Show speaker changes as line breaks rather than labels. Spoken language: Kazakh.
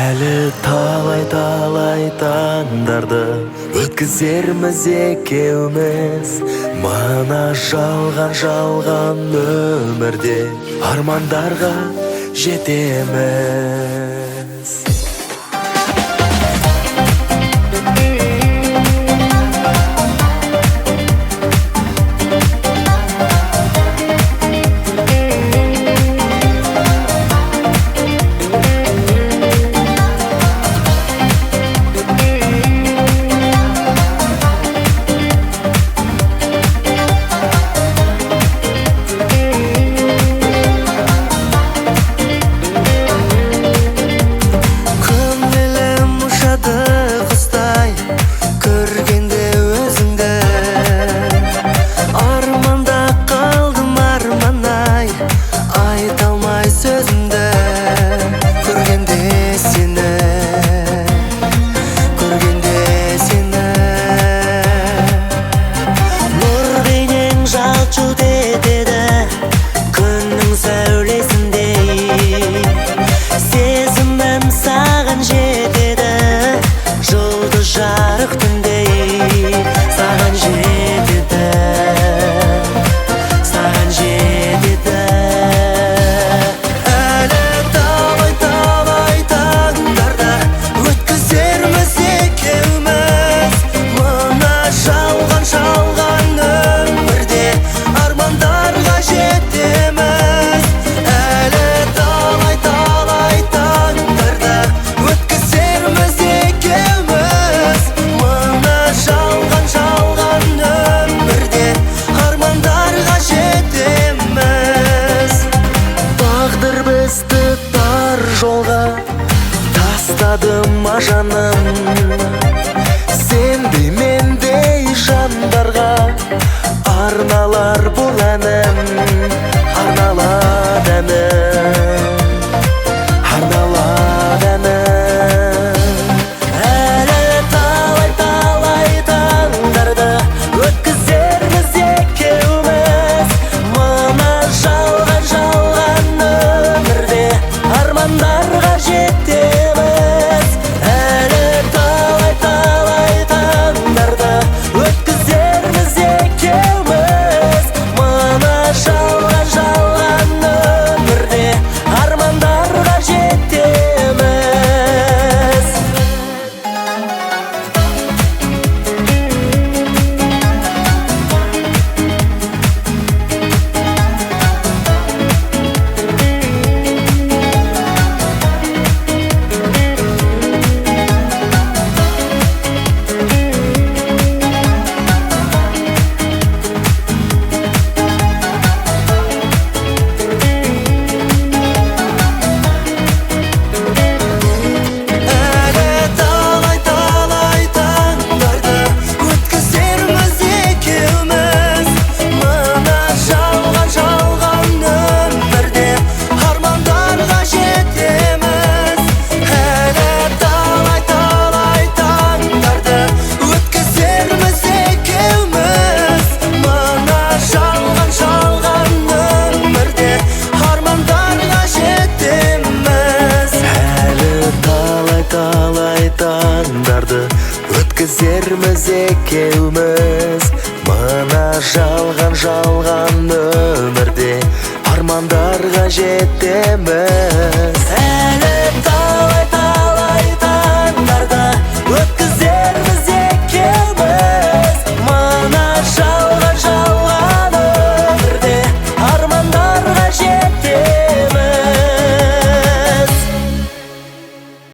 Әлі талай таңдарды өткізерміз екеуміз, мына жалған өмірде армандарға жетеміз. Жолға тастадым жаным, сендей мендей жандарға арналар бұл әнім, арналады әнім, арналады әнім. Әлі талай таңдарды өткізерміз екеуміз, мына жалған өмірде армандарға жетеміз. Әлі талай таңдарды өткізерміз екеуміз, мына жалған өмірде армандарға жетеміз. Таңдарды өткізерміз екеуміз, мына жалған өмірде армандарға жетеміз.